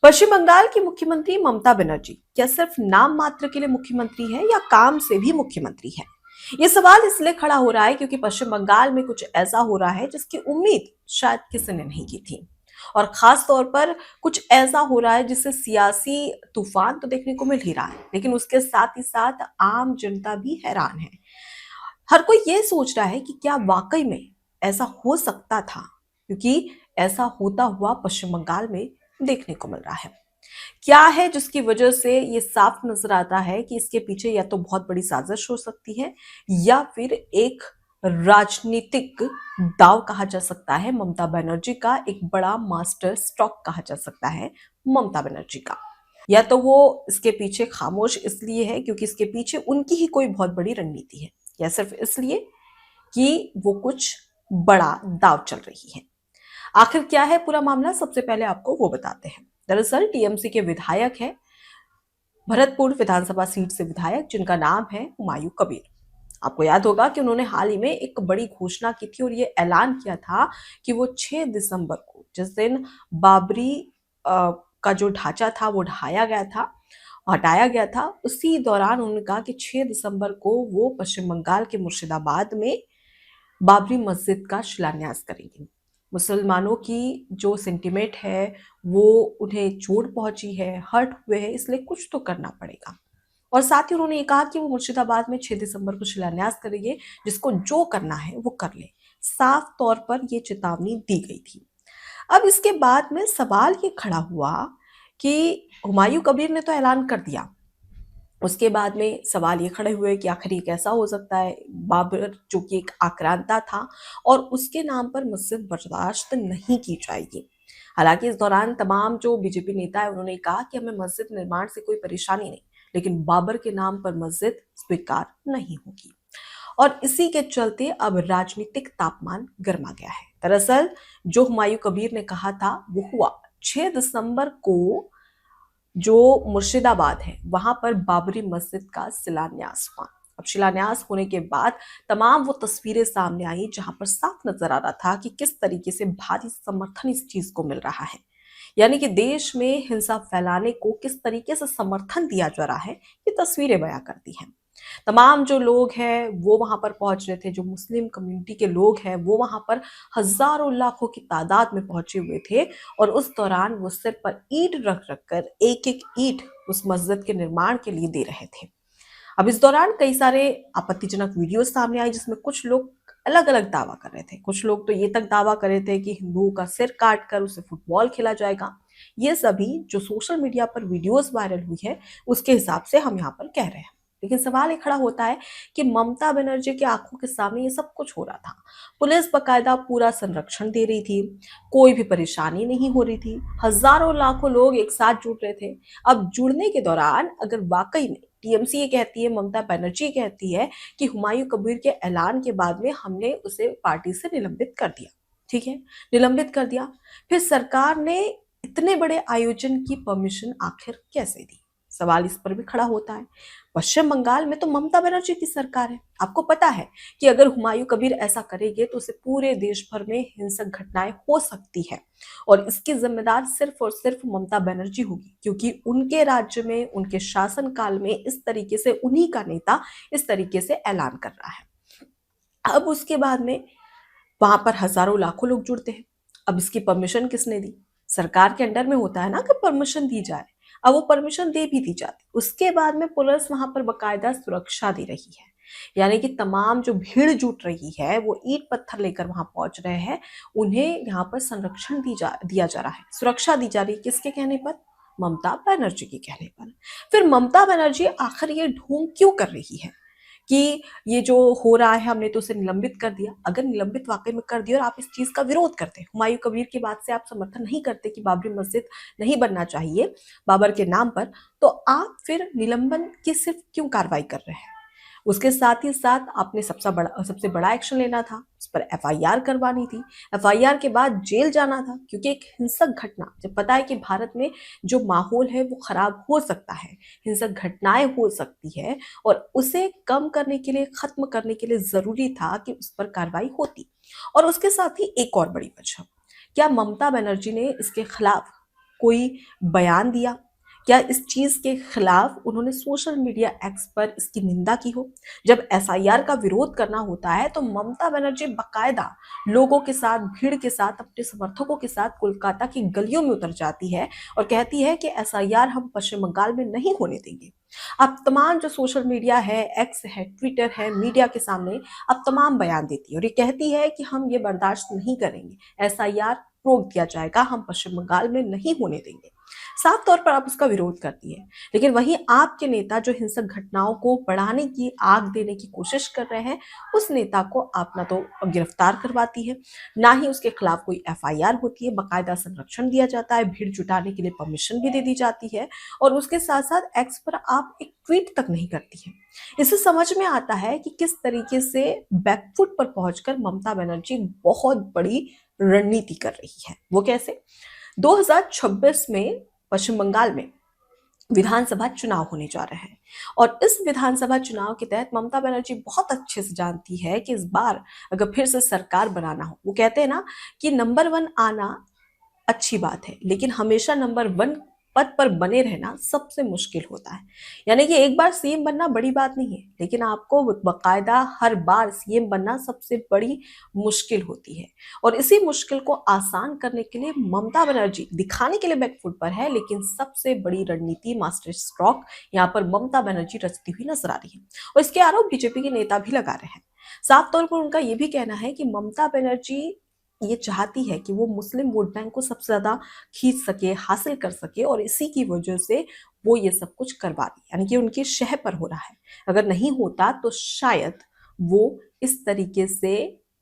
पश्चिम बंगाल की मुख्यमंत्री ममता बनर्जी क्या सिर्फ नाम मात्र के लिए मुख्यमंत्री है या काम से भी मुख्यमंत्री है? ये सवाल इसलिए खड़ा हो रहा है क्योंकि पश्चिम बंगाल में कुछ ऐसा हो रहा है जिसकी उम्मीद शायद किसी ने नहीं की थी। और खास तौर पर कुछ ऐसा हो रहा है जिससे सियासी तूफान तो देखने को मिल ही रहा है, लेकिन उसके साथ ही साथ आम जनता भी हैरान है। हर कोई ये सोच रहा है कि क्या वाकई में ऐसा हो सकता था, क्योंकि ऐसा होता हुआ पश्चिम बंगाल में देखने को मिल रहा है। क्या है जिसकी वजह से ये साफ नजर आता है कि इसके पीछे या तो बहुत बड़ी साजिश हो सकती है या फिर एक राजनीतिक दाव कहा जा सकता है। ममता बनर्जी का एक बड़ा मास्टर स्ट्रोक कहा जा सकता है ममता बनर्जी का। या तो वो इसके पीछे खामोश इसलिए है क्योंकि इसके पीछे उनकी ही कोई बहुत बड़ी रणनीति है, या सिर्फ इसलिए कि वो कुछ बड़ा दाव चल रही है। आखिर क्या है पूरा मामला, सबसे पहले आपको वो बताते हैं। दरअसल टीएमसी के विधायक है, भरतपुर विधानसभा सीट से विधायक जिनका नाम है हुमायूं कबीर। आपको याद होगा कि उन्होंने हाल ही में एक बड़ी घोषणा की थी और ये ऐलान किया था कि वो 6 दिसंबर को, जिस दिन बाबरी का जो ढांचा था वो ढाया गया था, हटाया गया था, उसी दौरान उन्होंने कहा कि 6 दिसंबर को वो पश्चिम बंगाल के मुर्शिदाबाद में बाबरी मस्जिद का शिलान्यास करेंगे। मुसलमानों की जो सेंटिमेंट है वो उन्हें चोट पहुंची है, हर्ट हुए हैं, इसलिए कुछ तो करना पड़ेगा। और साथ ही उन्होंने ये कहा कि वो मुर्शिदाबाद में 6 दिसंबर को शिलान्यास करेंगे, जिसको जो करना है वो कर ले। साफ तौर पर ये चेतावनी दी गई थी। अब इसके बाद में सवाल ये खड़ा हुआ कि हुमायूं कबीर ने तो ऐलान कर दिया, उसके बाद में सवाल ये खड़े हुए कि आखिर ये कैसा हो सकता है। बाबर जो कि एक आक्रांता था और उसके नाम पर मस्जिद बर्दाश्त नहीं की जाएगी। हालांकि इस दौरान तमाम जो बीजेपी नेता है उन्होंने कहा कि हमें मस्जिद निर्माण से कोई परेशानी नहीं, लेकिन बाबर के नाम पर मस्जिद स्वीकार नहीं होगी। और इसी के चलते अब राजनीतिक तापमान गर्मा गया है। दरअसल जो हुमायूं कबीर ने कहा था वो हुआ। 6 दिसंबर को जो मुर्शिदाबाद है वहां पर बाबरी मस्जिद का शिलान्यास हुआ। अब शिलान्यास होने के बाद तमाम वो तस्वीरें सामने आई जहां पर साफ नजर आ रहा था कि किस तरीके से भारी समर्थन इस चीज को मिल रहा है। यानी कि देश में हिंसा फैलाने को किस तरीके से समर्थन दिया जा रहा है, ये तस्वीरें बयां करती हैं। तमाम जो लोग हैं वो वहां पर पहुंच रहे थे, जो मुस्लिम कम्युनिटी के लोग हैं वो वहां पर हजारों लाखों की तादाद में पहुंचे हुए थे। और उस दौरान वो सिर पर ईंट रख रख कर एक एक ईंट उस मस्जिद के निर्माण के लिए दे रहे थे। अब इस दौरान कई सारे आपत्तिजनक वीडियो सामने आए जिसमें कुछ लोग अलग अलग दावा कर रहे थे। कुछ लोग तो ये तक दावा कर रहे थे कि हिंदुओं का सिर काट कर उसे फुटबॉल खेला जाएगा। ये सभी जो सोशल मीडिया पर वीडियोस वायरल हुई है उसके हिसाब से हम यहाँ पर कह रहे हैं। लेकिन सवाल ये खड़ा होता है कि ममता बनर्जी की आंखों के सामने ये सब कुछ हो रहा था। पुलिस बकायदा पूरा संरक्षण दे रही थी, कोई भी परेशानी नहीं हो रही थी, हजारों लाखों लोग एक साथ जुड़ रहे थे। अब जुड़ने के दौरान अगर वाकई में टीएमसी ये कहती है, ममता बनर्जी ये कहती है कि हुमायूं कबीर के ऐलान के बाद में हमने उसे पार्टी से निलंबित कर दिया, ठीक है, निलंबित कर दिया, फिर सरकार ने इतने बड़े आयोजन की परमिशन आखिर कैसे दी? सवाल इस पर भी खड़ा होता है। पश्चिम बंगाल में तो ममता बनर्जी की सरकार है। आपको पता है कि अगर हुमायूं कबीर ऐसा करेंगे तो उसे पूरे देश भर में हिंसक घटनाएं हो सकती है और इसकी जिम्मेदार सिर्फ और सिर्फ ममता बनर्जी होगी, क्योंकि उनके राज्य में उनके शासन काल में इस तरीके से उन्हीं का नेता इस तरीके से ऐलान कर रहा है। अब उसके बाद में वहां पर हजारों लाखों लोग जुड़ते हैं। अब इसकी परमिशन किसने दी? सरकार के अंडर में होता है ना कि परमिशन दी जाए। अब वो परमिशन दे भी दी जाती, उसके बाद में पुलिस वहां पर बकायदा सुरक्षा दे रही है। यानी कि तमाम जो भीड़ जुट रही है वो ईंट पत्थर लेकर वहां पहुंच रहे हैं, उन्हें यहाँ पर संरक्षण दिया जा रहा है, सुरक्षा दी जा रही है। किसके कहने पर? ममता बनर्जी के कहने पर। फिर ममता बनर्जी आखिर ये ढोंग क्यों कर रही है कि ये जो हो रहा है हमने तो उसे निलंबित कर दिया? अगर निलंबित वाकई में कर दिया और आप इस चीज का विरोध करते, हुमायूं कबीर की बात से आप समर्थन नहीं करते कि बाबरी मस्जिद नहीं बनना चाहिए बाबर के नाम पर, तो आप फिर निलंबन की सिर्फ क्यों कार्रवाई कर रहे हैं? उसके साथ ही साथ आपने सबसे बड़ा एक्शन लेना था, उस पर एफआईआर करवानी थी। एफआईआर के बाद जेल जाना था, क्योंकि एक हिंसक घटना, जब पता है कि भारत में जो माहौल है वो खराब हो सकता है, हिंसक घटनाएं हो सकती है, और उसे कम करने के लिए, खत्म करने के लिए जरूरी था कि उस पर कार्रवाई होती। और उसके साथ ही एक और बड़ी वजह, क्या ममता बनर्जी ने इसके खिलाफ कोई बयान दिया? क्या इस चीज के खिलाफ उन्होंने सोशल मीडिया एक्स पर इसकी निंदा की हो? जब एसआईआर का विरोध करना होता है तो ममता बनर्जी बकायदा लोगों के साथ, भीड़ के साथ, अपने समर्थकों के साथ कोलकाता की गलियों में उतर जाती है और कहती है कि एसआईआर हम पश्चिम बंगाल में नहीं होने देंगे। अब तमाम जो सोशल मीडिया है, एक्स है, ट्विटर है, मीडिया के सामने अब तमाम बयान देती है और ये कहती है कि हम ये बर्दाश्त नहीं करेंगे, एसआईआर रोक दिया जाएगा, हम पश्चिम बंगाल में नहीं होने देंगे। साफ तौर पर आप उसका विरोध करती है। लेकिन वहीं आपके नेता जो हिंसक घटनाओं को बढ़ाने की, आग देने की कोशिश कर रहे हैं, उस नेता को आप ना तो गिरफ्तार करवाती है, ना ही उसके खिलाफ कोई एफआईआर होती है, बकायदा संरक्षण दिया जाता है, भीड़ जुटाने के लिए परमिशन भी दे दी जाती है और उसके साथ साथ एक्स पर आप एक ट्वीट तक नहीं करती है। इससे समझ में आता है कि किस तरीके से बैकफुट पर पहुंचकर ममता बनर्जी बहुत बड़ी रणनीति कर रही है। वो कैसे? 2026 में पश्चिम बंगाल में विधानसभा चुनाव होने जा रहे हैं और इस विधानसभा चुनाव के तहत ममता बनर्जी बहुत अच्छे से जानती है कि इस बार अगर फिर से सरकार बनाना हो, वो कहते हैं ना कि नंबर 1 आना अच्छी बात है, लेकिन हमेशा नंबर 1 पद पर बने रहना सबसे मुश्किल होता है। यानी कि एक बार सीएम बनना बड़ी बात नहीं है, लेकिन आपको बकायदा हर बार सीएम बनना सबसे बड़ी मुश्किल होती है और इसी मुश्किल को आसान करने के लिए ममता बनर्जी दिखाने के लिए बैकफुट पर है, लेकिन सबसे बड़ी रणनीति, मास्टर स्ट्रोक यहाँ पर ममता बनर्जी रचती हुई नजर आ रही है और इसके आरोप बीजेपी के नेता भी लगा रहे हैं। साफ तौर पर उनका यह भी कहना है कि ममता बनर्जी ये चाहती है कि वो मुस्लिम वोट बैंक को सबसे ज्यादा खींच सके, हासिल कर सके और इसी की वजह से वो ये सब कुछ करवा रही है, यानी कि उनकी शह पर हो रहा है। अगर नहीं होता तो शायद वो इस तरीके से,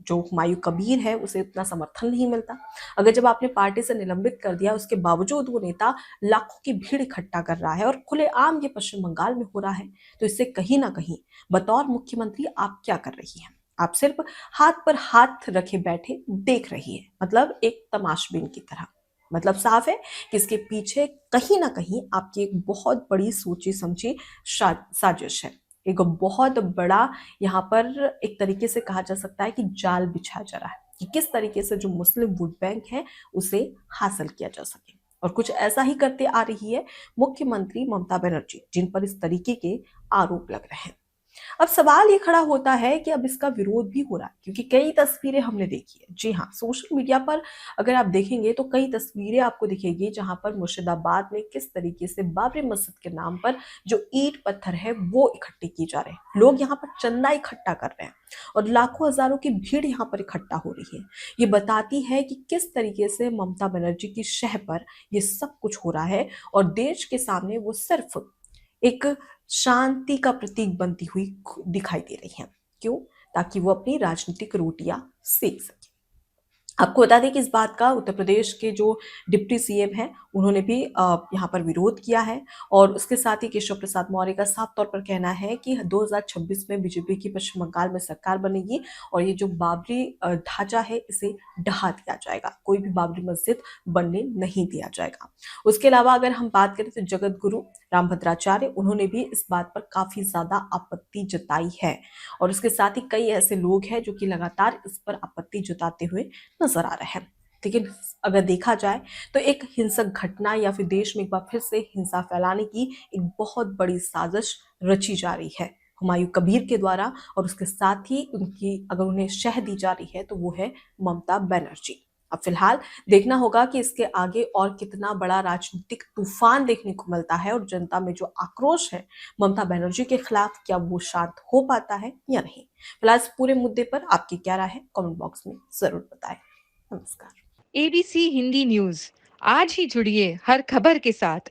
जो हुमायूं कबीर है उसे उतना समर्थन नहीं मिलता। अगर जब आपने पार्टी से निलंबित कर दिया उसके बावजूद वो नेता लाखों की भीड़ इकट्ठा कर रहा है और खुलेआम ये पश्चिम बंगाल में हो रहा है, तो इससे कहीं ना कहीं बतौर मुख्यमंत्री आप क्या कर रही हैं? आप सिर्फ हाथ पर हाथ रखे बैठे देख रही है, मतलब एक तमाशबीन की तरह। मतलब साफ है कि इसके पीछे कहीं ना कहीं आपकी एक बहुत बड़ी सोची समझी साजिश है, एक बहुत बड़ा यहाँ पर एक तरीके से कहा जा सकता है कि जाल बिछा जा रहा है कि किस तरीके से जो मुस्लिम वोट बैंक है उसे हासिल किया जा सके। और कुछ ऐसा ही करते आ रही है मुख्यमंत्री ममता बनर्जी, जिन पर इस तरीके के आरोप लग रहे हैं। अब सवाल ये खड़ा होता है कि अब इसका विरोध भी हो रहा है, क्योंकि कई तस्वीरें हमने देखी है। जी हाँ, सोशल मीडिया पर अगर आप देखेंगे तो कई तस्वीरें आपको दिखेगी जहां पर मुर्शिदाबाद में किस तरीके से बाबरी मस्जिद के नाम पर जो ईंट पत्थर है वो इकट्ठे किए जा रहे हैं। लोग यहाँ पर चंदा इकट्ठा कर रहे हैं और लाखों हजारों की भीड़ यहाँ पर इकट्ठा हो रही है। ये बताती है कि किस तरीके से ममता बनर्जी की शह पर ये सब कुछ हो रहा है और देश के सामने वो सिर्फ एक शांति का प्रतीक बनती हुई दिखाई दे रही हैं। क्यों? ताकि वो अपनी राजनीतिक रोटियां सेक सके। आपको बता दें कि इस बात का उत्तर प्रदेश के जो डिप्टी सीएम हैं उन्होंने भी यहाँ पर विरोध किया है और उसके साथ ही केशव प्रसाद मौर्य का साफ तौर पर कहना है कि 2026 में बीजेपी की पश्चिम बंगाल में सरकार बनेगी और ये जो बाबरी ढांचा है इसे ढहा दिया जाएगा, कोई भी बाबरी मस्जिद बनने नहीं दिया जाएगा। उसके अलावा अगर हम बात करें तो जगत गुरु रामभद्राचार्य, उन्होंने भी इस बात पर काफी ज्यादा आपत्ति जताई है और उसके साथ ही कई ऐसे लोग हैं जो कि लगातार इस पर आपत्ति जताते हुए नजर आ रहे हैं। लेकिन अगर देखा जाए तो एक हिंसक घटना या फिर देश में एक बार फिर से हिंसा फैलाने की एक बहुत बड़ी साजिश रची जा रही है हुमायूं कबीर के द्वारा और उसके साथ ही उनकी अगर उन्हें शह दी जा रही है तो वो है ममता बनर्जी। अब फिलहाल देखना होगा कि इसके आगे और कितना बड़ा राजनीतिक तूफान देखने को मिलता है और जनता में जो आक्रोश है ममता बनर्जी के खिलाफ, क्या वो शांत हो पाता है या नहीं। फिलहाल इस पूरे मुद्दे पर आपकी क्या राय है, कमेंट बॉक्स में जरूर बताएं। नमस्कार। एबीसी हिंदी न्यूज, आज ही जुड़िए हर खबर के साथ